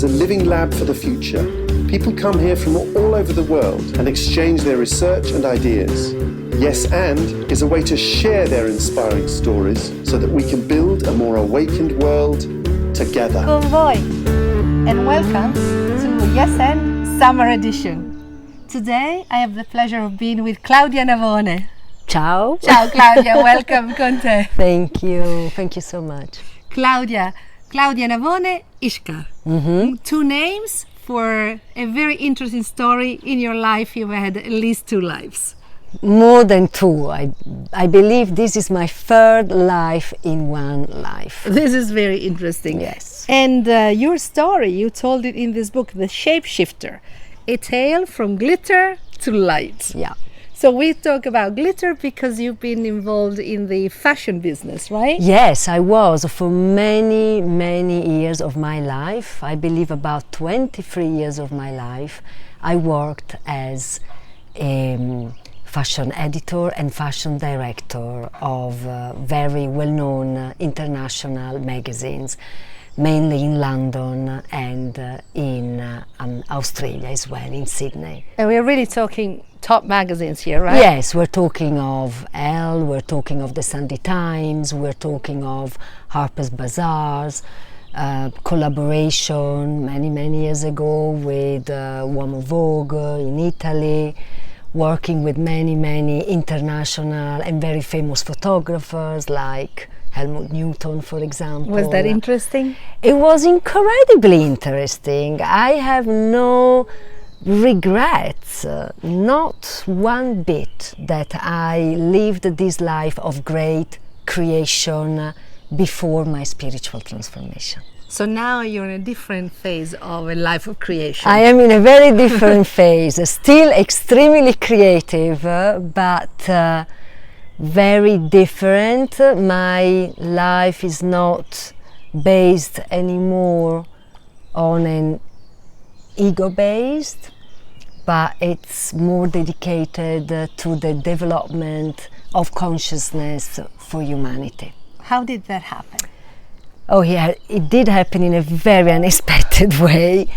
is a living lab for the future. People come here from all over the world and exchange their research and ideas. Yes and is a way to share their inspiring stories so that we can build a more awakened world together. Con voi, and welcome to Yes and Summer Edition. Today I have the pleasure of being with Claudia Navone. Ciao. Ciao Claudia, welcome con te. Thank you so much. Claudia Navone Ishkar. Mm-hmm. Two names for a very interesting story in your life. You've had at least two lives. More than two. I believe this is my third life in one life. This is very interesting. Yes. And your story, you told it in this book, The Shapeshifter, a tale from glitter to light. Yeah. So we talk about glitter because you've been involved in the fashion business, right? Yes, I was for many years of my life. I believe about 23 years of my life. I worked as a fashion editor and fashion director of very well-known international magazines, mainly in London and in Australia as well, in Sydney. And we're really talking top magazines here, right? Yes, we're talking of Elle, we're talking of the Sunday Times, we're talking of Harper's Bazaars, collaboration many years ago with Uomo Vogue in Italy, working with many international and very famous photographers like Helmut Newton, for example. Was that interesting? It was incredibly interesting. I have no regrets, not one bit, that I lived this life of great creation before my spiritual transformation. So now you're in a different phase of a life of creation. I am in a very different phase, still extremely creative, but very different. My life is not based anymore on an ego-based, but it's more dedicated to the development of consciousness for humanity. How did that happen? Oh yeah, it did happen in a very unexpected way.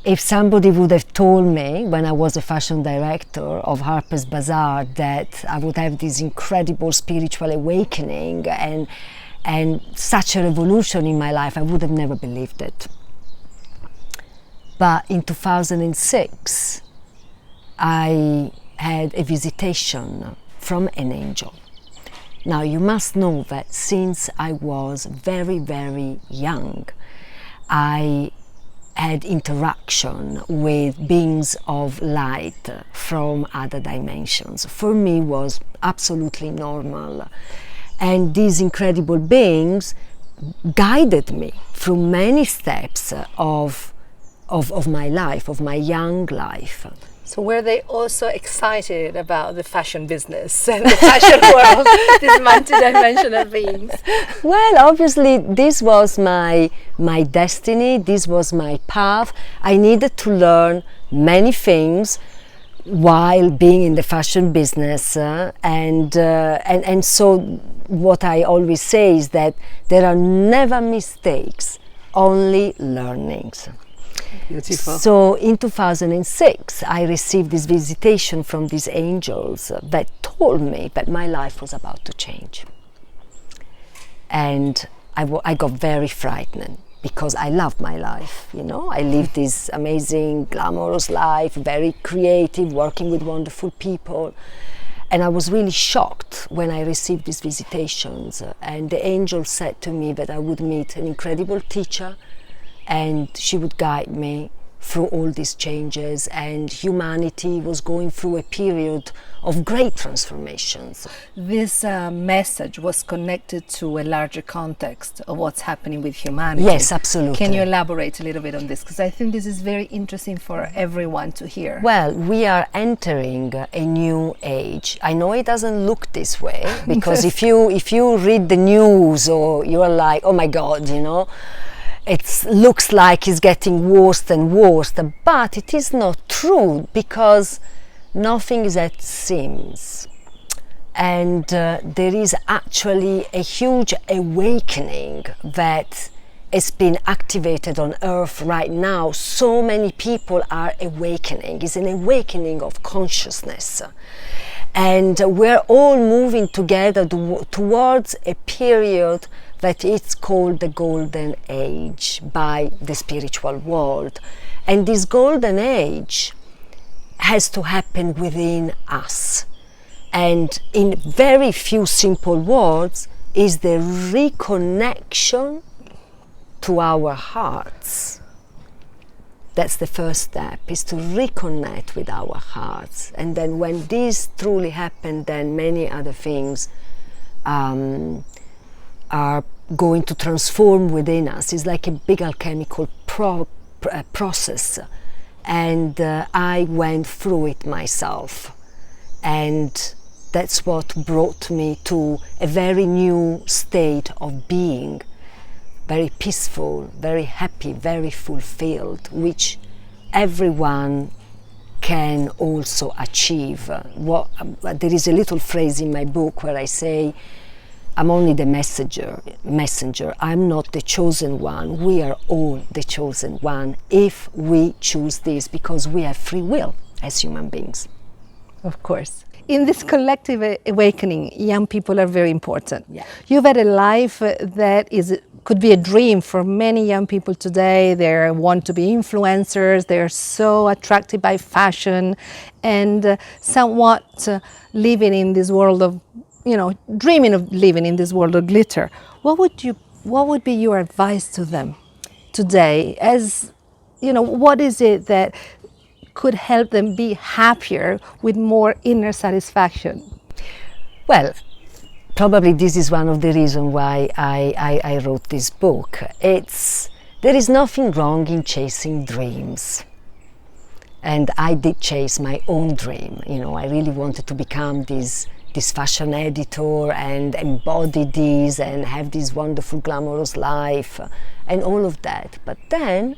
If somebody would have told me when I was a fashion director of Harper's Bazaar that I would have this incredible spiritual awakening and such a revolution in my life, I would have never believed it. But in 2006, I had a visitation from an angel. Now you must know that since I was very young, I had interaction with beings of light from other dimensions. For me was absolutely normal. And these incredible beings guided me through many steps of my life, of my young life. So were they also excited about the fashion business and the fashion world, these multi-dimensional beings? Well, obviously this was my destiny, this was my path. I needed to learn many things while being in the fashion business, and so what I always say is that there are never mistakes, only learnings. Beautiful. So in 2006 I received this visitation from these angels that told me that my life was about to change, and I got very frightened because I loved my life, you know. I lived this amazing glamorous life, very creative, working with wonderful people, and I was really shocked when I received these visitations, and the angel said to me that I would meet an incredible teacher and she would guide me through all these changes, and humanity was going through a period of great transformations. This message was connected to a larger context of what's happening with humanity. Yes, absolutely. Can you elaborate a little bit on this? Because I think this is very interesting for everyone to hear. Well, we are entering a new age. I know it doesn't look this way, because if you read the news, or you're like, oh my God, you know, it looks like it's getting worse and worse, but it is not true, because nothing is as it seems. And there is actually a huge awakening that is being activated on earth right now. So many people are awakening. It's an awakening of consciousness. And we're all moving together towards a period that is called the Golden Age by the spiritual world. And this Golden Age has to happen within us. And in very few simple words is the reconnection to our hearts. That's the first step, is to reconnect with our hearts. And then when this truly happens, then many other things are going to transform within us. It's like a big alchemical process. And I went through it myself. And that's what brought me to a very new state of being, very peaceful, very happy, very fulfilled, which everyone can also achieve. There is a little phrase in my book where I say, I'm only the messenger. I'm not the chosen one. We are all the chosen one if we choose this, because we have free will as human beings. Of course. In this collective awakening, young people are very important. Yeah. You've had a life that could be a dream for many young people today. They want to be influencers. They're so attracted by fashion and somewhat living in this world of, dreaming of living in this world of glitter. What would be your advice to them today? What is it that could help them be happier with more inner satisfaction? Well, probably this is one of the reasons why I wrote this book. There is nothing wrong in chasing dreams. And I did chase my own dream. I really wanted to become this fashion editor and embody this and have this wonderful, glamorous life and all of that. But then,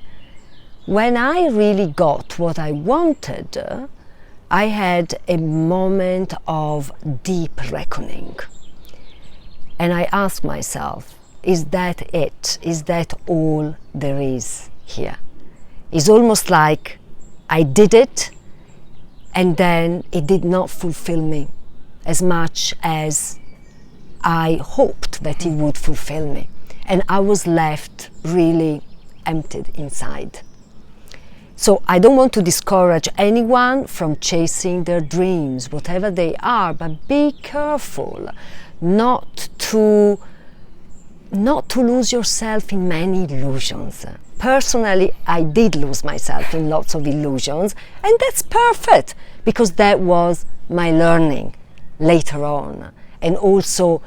when I really got what I wanted, I had a moment of deep reckoning. And I asked myself, is that it? Is that all there is here? It's almost like I did it and then it did not fulfill me as much as I hoped that it would fulfill me. And I was left really emptied inside. So I don't want to discourage anyone from chasing their dreams, whatever they are, but be careful not to lose yourself in many illusions. Personally, I did lose myself in lots of illusions, and that's perfect, because that was my learning later on. And also,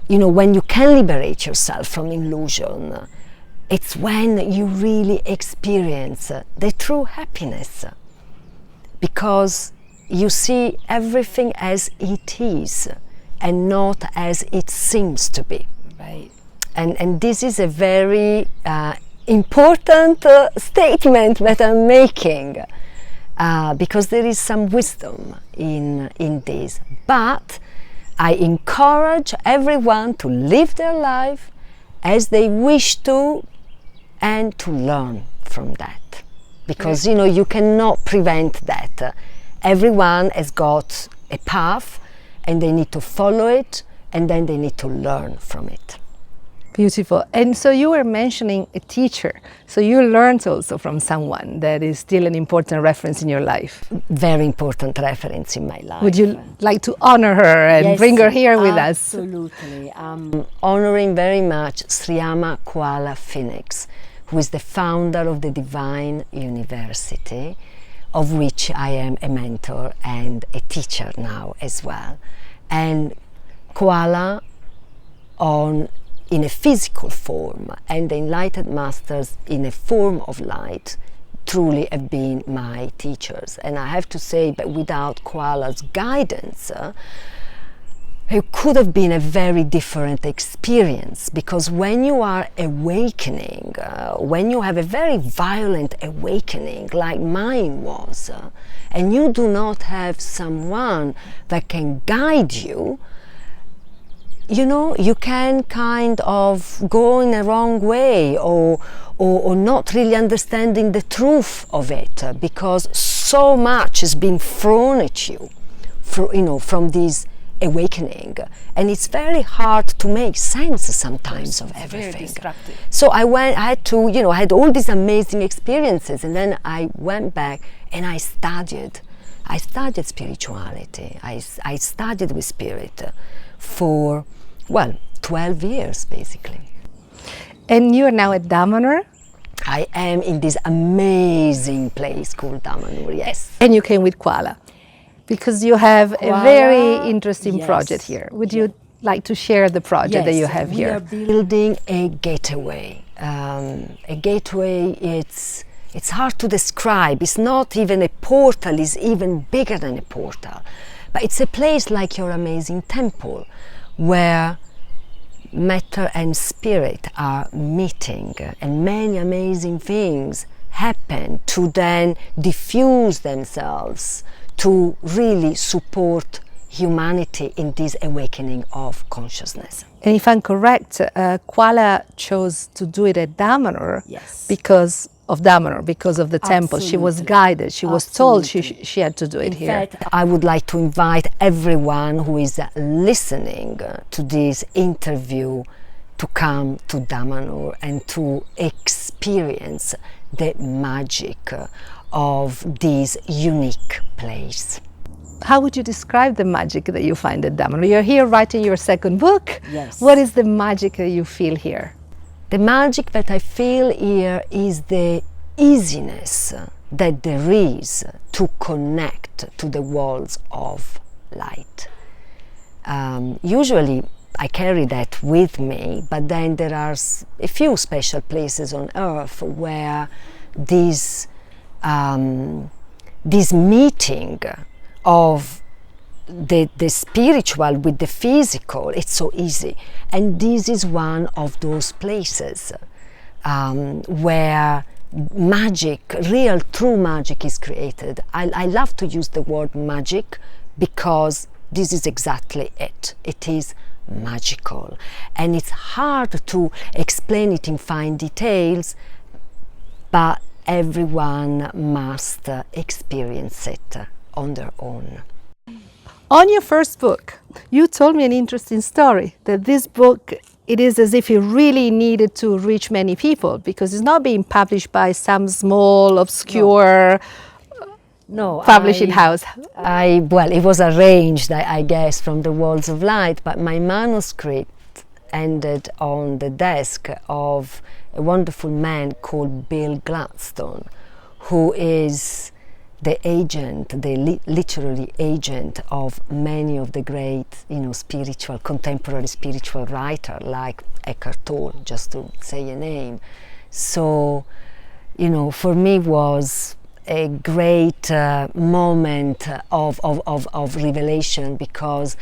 when you can liberate yourself from illusion, it's when you really experience the true happiness, because you see everything as it is and not as it seems to be. Right. And this is a very important statement that I'm making, because there is some wisdom in this. But I encourage everyone to live their life as they wish to, and to learn from that, because you cannot prevent that. Everyone has got a path and they need to follow it, and then they need to learn from it. Beautiful. And so you were mentioning a teacher, so you learned also from someone that is still an important reference in your life. Very important reference in my life. Would you like to honor her and bring her here with us? Absolutely. I'm honoring very much Sriyama Kuala Phoenix, who is the founder of the Divine University, of which I am a mentor and a teacher now as well. And Kuala, in a physical form, and the Enlightened Masters in a form of light, truly have been my teachers. And I have to say that without Kuala's guidance, it could have been a very different experience, because when you are awakening, when you have a very violent awakening like mine was, and you do not have someone that can guide you, you know, you can kind of go in a wrong way or not really understanding the truth of it, because so much has been thrown at you, from this awakening, and it's very hard to make sense sometimes of everything. Very destructive. So I had to, I had all these amazing experiences, and then I went back and I studied spirituality. I studied with spirit for 12 years basically. And you are now at Damanhur? I am in this amazing place called Damanhur, yes. And you came with Koala, because you have a very interesting project here. Would you like to share the project that you have here? We are building a gateway. A gateway, it's hard to describe. It's not even a portal, it's even bigger than a portal. But it's a place like your amazing temple, where matter and spirit are meeting, and many amazing things happen to then diffuse themselves to really support humanity in this awakening of consciousness. And if I'm correct, Koala chose to do it at Damanhur because of Damanhur, because of the temple. She was guided, she was told she had to do it here. In fact, I would like to invite everyone who is listening to this interview to come to Damanhur and to experience the magic of this unique place. How would you describe the magic that you find at Damanhur? You're here writing your second book. Yes. What is the magic that you feel here? The magic that I feel here is the easiness that there is to connect to the worlds of light. Usually I carry that with me, but then there are a few special places on earth where this meeting of the spiritual with the physical, it's so easy. And this is one of those places where magic, real true magic is created. I love to use the word magic because this is exactly it. It is magical, and it's hard to explain it in fine details, but everyone must experience it on their own. On your first book, you told me an interesting story, that this book, it is as if it really needed to reach many people, because it's not being published by some small, obscure publishing house. Well, it was arranged, I guess, from the Worlds of Light, but my manuscript ended on the desk of a wonderful man called Bill Gladstone, who is the agent, literally agent of many of the great, contemporary spiritual writers like Eckhart Tolle, just to say a name. So, for me was a great moment of revelation, because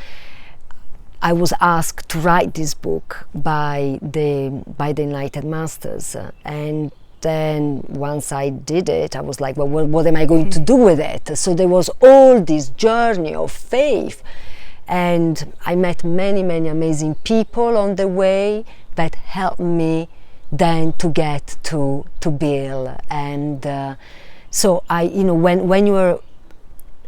I was asked to write this book by the Enlightened Masters, and then once I did it, I was like, well, what am I going to do with it? So there was all this journey of faith, and I met many, many amazing people on the way that helped me then to get to Bill. And so when you are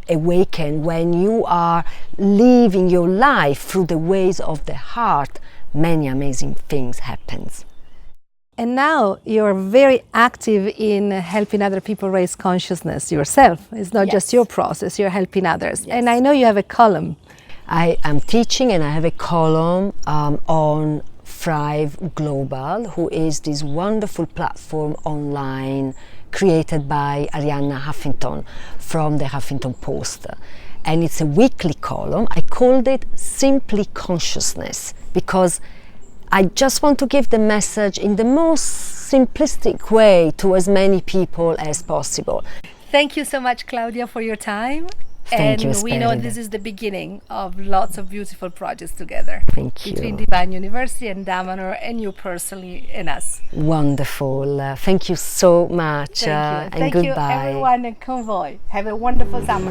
awakened, when you are living your life through the ways of the heart, many amazing things happen. And now you're very active in helping other people raise consciousness yourself. It's not just your process, you're helping others. Yes. And I know you have a column. I am teaching, and I have a column on Thrive Global, who is this wonderful platform online created by Arianna Huffington from the Huffington Post. And it's a weekly column. I called it Simply Consciousness, because I just want to give the message in the most simplistic way to as many people as possible. Thank you so much, Claudia, for your time. Thank you, we know this is the beginning of lots of beautiful projects together. Thank you. Between Divine University and Damanhur, and you personally and us. Wonderful. Thank you so much. Thank you. And Thank goodbye. you, everyone in Convoy. Have a wonderful summer.